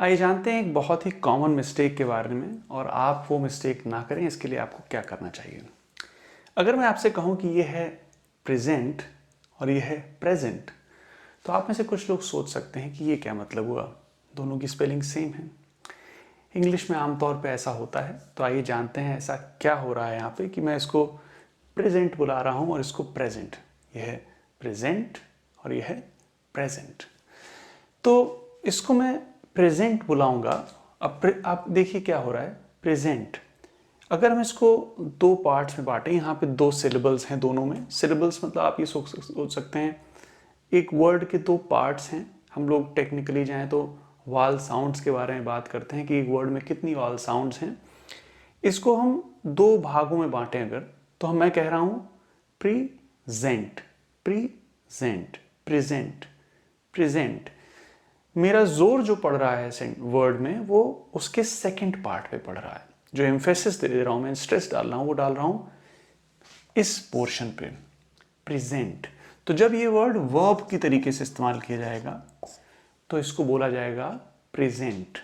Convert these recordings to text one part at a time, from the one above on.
आइए जानते हैं एक बहुत ही कॉमन मिस्टेक के बारे में और आप वो मिस्टेक ना करें इसके लिए आपको क्या करना चाहिए। अगर मैं आपसे कहूँ कि ये है प्रेजेंट और ये है प्रेजेंट, तो आप में से कुछ लोग सोच सकते हैं कि ये क्या मतलब हुआ, दोनों की स्पेलिंग सेम है। इंग्लिश में आमतौर पे ऐसा होता है, तो आइए जानते हैं ऐसा क्या हो रहा है यहाँ पे कि मैं इसको प्रेजेंट बुला रहा हूँ और इसको प्रेजेंट। यह है प्रेजेंट और यह है प्रेजेंट। तो इसको मैं प्रेजेंट बुलाऊंगा। अब आप देखिए क्या हो रहा है। प्रेजेंट, अगर हम इसको दो पार्ट्स में बांटें, यहाँ पे दो सिलेबल्स हैं, दोनों में सिलेबल्स मतलब आप ये सोच सकते हैं एक वर्ड के दो पार्ट्स हैं। हम लोग टेक्निकली जाएं तो वाल साउंड्स के बारे में बात करते हैं कि एक वर्ड में कितनी वाल साउंड्स हैं। इसको हम दो भागों में बांटें अगर, तो मैं कह रहा हूँ प्रीजेंट, प्रीजेंट, प्रेजेंट, प्रेजेंट। मेरा जोर जो पड़ रहा है वर्ड में वो उसके सेकंड पार्ट पे पड़ रहा है। जो एम्फेसिस दे रहा हूं, मैं स्ट्रेस डाल रहा हूं, वो डाल रहा हूं इस पोर्शन पे, प्रेजेंट। तो जब ये वर्ड वर्ब की तरीके से इस्तेमाल किया जाएगा तो इसको बोला जाएगा प्रेजेंट,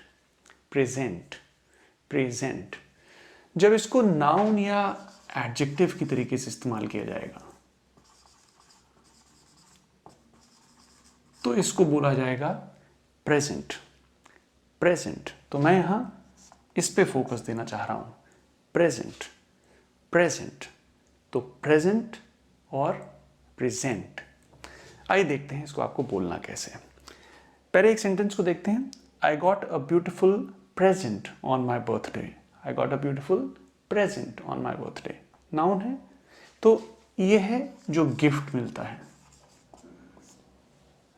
प्रेजेंट, प्रेजेंट। जब इसको नाउन या एडजेक्टिव की तरीके से इस्तेमाल किया जाएगा तो इसको बोला जाएगा प्रेजेंट, प्रेजेंट। तो मैं यहां इस पे फोकस देना चाह रहा हूं, प्रेजेंट, प्रेजेंट। तो प्रेजेंट और प्रेजेंट। आइए देखते हैं इसको आपको बोलना कैसे है। पहले एक सेंटेंस को देखते हैं। I got a beautiful present on my birthday. I got a beautiful present on my birthday, noun है। तो ये है जो गिफ्ट मिलता है,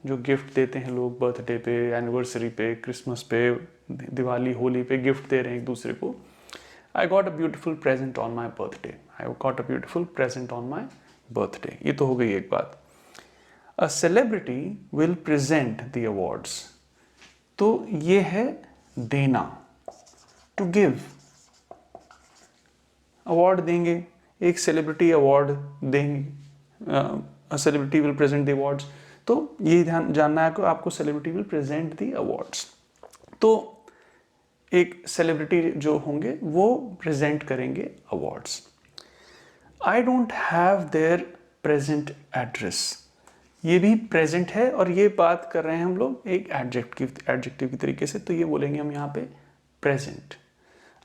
जो गिफ्ट देते हैं लोग बर्थडे पे, एनिवर्सरी पे, क्रिसमस पे, दिवाली, होली पे गिफ्ट दे रहे हैं एक दूसरे को। I got a beautiful present on my birthday, I got a beautiful present on my birthday. ये तो हो गई एक बात। A celebrity will present the awards. तो ये है देना, टू गिव। अवार्ड देंगे, एक सेलिब्रिटी अवार्ड देंगे। A celebrity will present the awards. तो ये ध्यान जानना है कि आपको celebrity will present the awards. तो एक सेलिब्रिटी जो होंगे वो प्रेजेंट करेंगे awards. I don't have their present address. ये भी प्रेजेंट है और ये बात कर रहे हैं हम लोग एक एडजेक्टिव की तरीके से, तो ये बोलेंगे हम यहाँ पे present.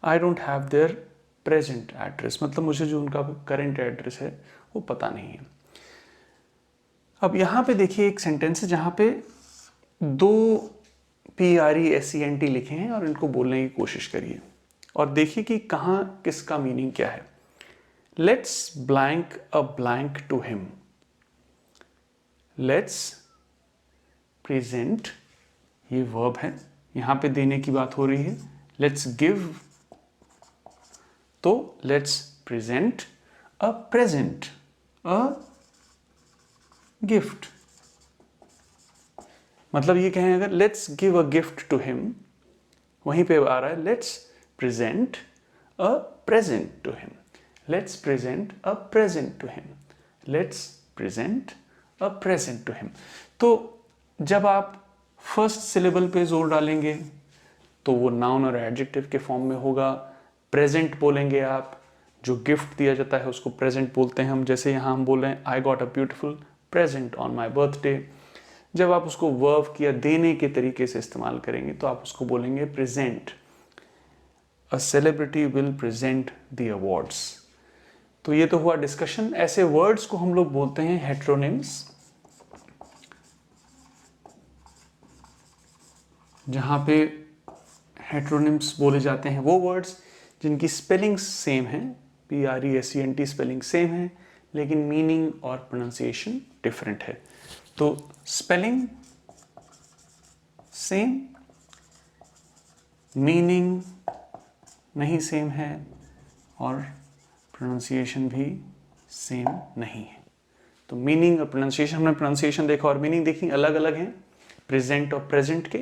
I don't have their present address, मतलब मुझे जो उनका करेंट एड्रेस है वो पता नहीं है। अब यहाँ पे देखिए एक सेंटेंस है जहाँ पे दो PRESENT लिखे हैं और इनको बोलने की कोशिश करिए और देखिए कि कहाँ किसका मीनिंग क्या है। Let's blank a blank to him. Let's present, ये वर्ब है, यहाँ पे देने की बात हो रही है। लेट्स गिव, तो let's present a present, a gift. मतलब ये कहें अगर let's give a gift to him, वहीं पे आ रहा है let's present a present to him. Let's present a present to him. Let's present a present to him. तो जब आप फर्स्ट सिलेबल पे जोर डालेंगे तो वो नाउन और एडजेक्टिव के फॉर्म में होगा। प्रेजेंट बोलेंगे आप, जो गिफ्ट दिया जाता है उसको प्रेजेंट बोलते हैं हम। जैसे यहाँ हम बोल रहे हैं I got a beautiful present on my birthday. जब आप उसको वर्ब किया देने के तरीके से इस्तेमाल करेंगे तो आप उसको बोलेंगे present. A celebrity will present the awards. तो ये तो हुआ डिस्कशन। ऐसे वर्ड्स को हम लोग बोलते हैं हेट्रोनिम्स, जहां पे हेट्रोनिम्स बोले जाते हैं वो वर्ड्स जिनकी स्पेलिंग सेम है, PRESENT स्पेलिंग सेम है, लेकिन मीनिंग और प्रोनाउंसिएशन डिफरेंट है। तो स्पेलिंग सेम, मीनिंग नहीं सेम है और प्रोनाउंसिएशन भी सेम नहीं है। तो मीनिंग और प्रोनाउंसिएशन, हमने प्रोनाउंसिएशन देखा और मीनिंग देखी, अलग अलग हैं प्रेजेंट और प्रेजेंट के।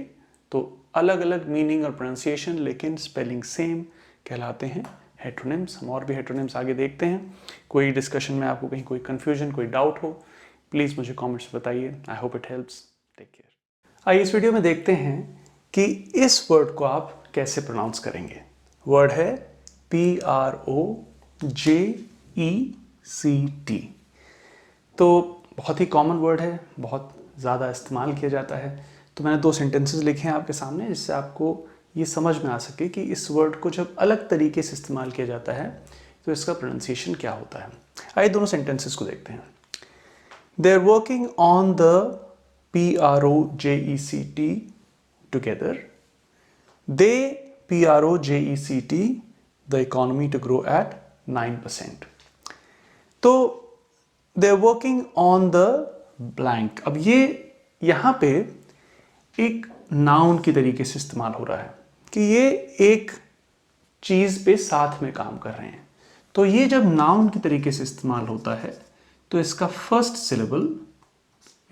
तो अलग अलग मीनिंग और प्रोनाउंसिएशन लेकिन स्पेलिंग सेम कहलाते हैं हेट्रोनिम्स। हम और भी हेट्रोनिम्स आगे देखते हैं। कोई डिस्कशन में आपको कहीं कोई कन्फ्यूजन, कोई डाउट हो, प्लीज़ मुझे कमेंट्स में बताइए। I hope it helps. Take care. आइए इस वीडियो में देखते हैं कि इस वर्ड को आप कैसे प्रोनाउंस करेंगे। वर्ड है PROJECT। तो बहुत ही कॉमन वर्ड है, बहुत ज़्यादा इस्तेमाल किया जाता है। तो मैंने 2 सेंटेंसेस लिखे हैं आपके सामने जिससे आपको ये समझ में आ सके कि इस वर्ड को जब अलग तरीके से इस्तेमाल किया जाता है तो इसका प्रोनाउंसिएशन क्या होता है। आइए दोनों सेंटेंसेस को देखते हैं। They are working on the PROJECT together. They PROJECT the economy to grow at 9%। तो they are working on the blank. अब ये यहाँ पे एक नाउन की तरीके से इस्तेमाल हो रहा है कि ये एक चीज़ पे साथ में काम कर रहे हैं। तो ये जब नाउन की तरीके से इस्तेमाल होता है तो इसका फर्स्ट सिलेबल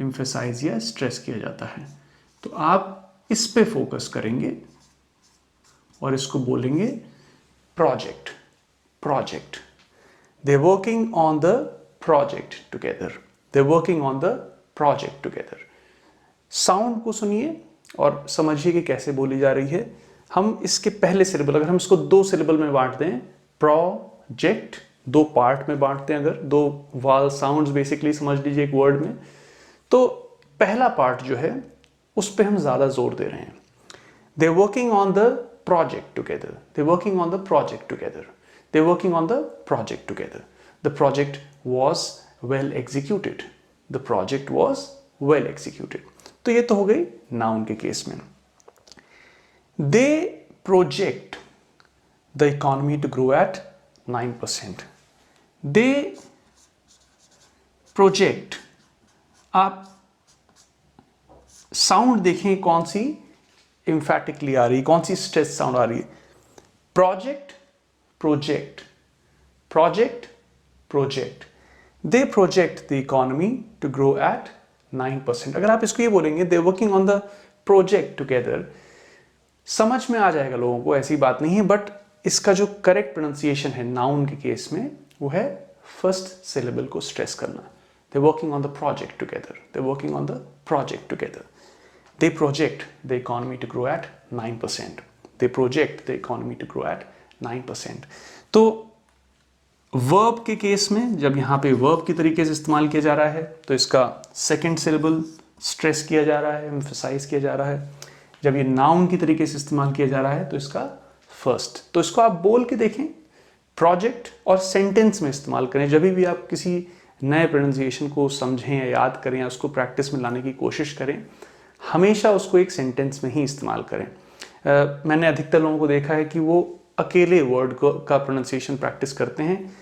एम्फेसाइज या स्ट्रेस किया जाता है। तो आप इस पे फोकस करेंगे और इसको बोलेंगे project. Project. They working on the project together. They working on the project together. Sound को सुनिए और समझिए कि कैसे बोली जा रही है। हम इसके पहले सिलेबल, अगर हम इसको 2 सिलेबल में बांटते हैं, प्रोजेक्ट 2 पार्ट में बांटते हैं, अगर 2 वाल साउंड्स बेसिकली समझ लीजिए एक वर्ड में, तो पहला पार्ट जो है उस पे हम ज़्यादा जोर दे रहे हैं। They working on the project together. They working on the project together. They working on the project together. The project was well executed. The project was well executed. तो ये तो हो गई नाउन के केस में। They project the economy to grow at 9%। They project, आप sound देखें कौन सी एम्फैटिकली आ रही है, कौन सी स्ट्रेस साउंड आ रही है। Project, project, project, project. They project the economy to grow at 9%। अगर आप इसको ये बोलेंगे they working on the project together, समझ में आ जाएगा लोगों को, ऐसी बात नहीं है। बट इसका जो करेक्ट प्रोनाउंसिएशन है नाउन के केस में वो है फर्स्ट सिलेबल को स्ट्रेस करना। They working on the project together. They working on the project together. They project the economy to grow at 9%। They project the economy to grow at 9%। तो verb के case में जब यहाँ पे verb की तरीके से इस्तेमाल किया जा रहा है तो इसका सेकंड सिलेबल स्ट्रेस किया जा रहा है, एम्फसाइज किया जा रहा है। जब ये नाउन की तरीके से इस्तेमाल किया जा रहा है तो इसका फर्स्ट। तो इसको आप बोल के देखें, प्रोजेक्ट, और सेंटेंस में इस्तेमाल करें। जब भी आप किसी नए प्रोनाउंसिएशन को समझें या याद करें या उसको प्रैक्टिस में लाने की कोशिश करें, हमेशा उसको एक सेंटेंस में ही इस्तेमाल करें। मैंने अधिकतर लोगों को देखा है कि वो अकेले वर्ड का प्रोनाउंसिएशन प्रैक्टिस करते हैं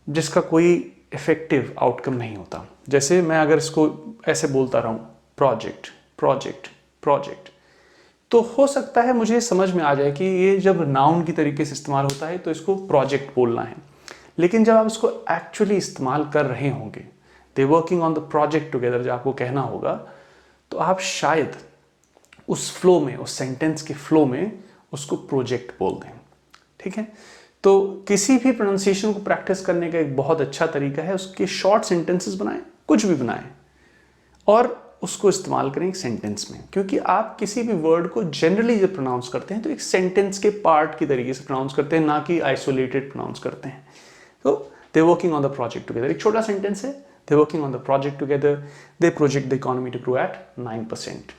जिसका कोई इफेक्टिव आउटकम नहीं होता। जैसे मैं अगर इसको ऐसे बोलता रहूं, प्रोजेक्ट, प्रोजेक्ट, प्रोजेक्ट, तो हो सकता है मुझे समझ में आ जाए कि ये जब नाउन की तरीके से इस्तेमाल होता है तो इसको प्रोजेक्ट बोलना है। लेकिन जब आप इसको एक्चुअली इस्तेमाल कर रहे होंगे, दे working on the project together जब आपको कहना होगा, तो आप शायद उस फ्लो में, उस सेंटेंस के फ्लो में उसको प्रोजेक्ट बोल दें। ठीक है। तो किसी भी प्रोनाउंसिएशन को प्रैक्टिस करने का एक बहुत अच्छा तरीका है उसके शॉर्ट सेंटेंसेस बनाएं, कुछ भी बनाएं, और उसको इस्तेमाल करें एक सेंटेंस में। क्योंकि आप किसी भी वर्ड को जनरली जब प्रोनाउंस करते हैं तो एक सेंटेंस के पार्ट की तरीके से प्रोनाउंस करते हैं, ना कि आइसोलेटेड प्रोनाउंस करते हैं। तो they working on the project together एक छोटा सेंटेंस है। They working on the project together, they project the economy to grow at 9%।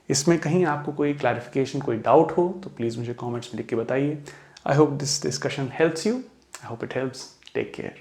इसमें कहीं आपको कोई क्लैरिफिकेशन, कोई डाउट हो तो प्लीज़ मुझे कमेंट्स में लिख के बताइए। I hope this discussion helps you. I hope it helps. Take care.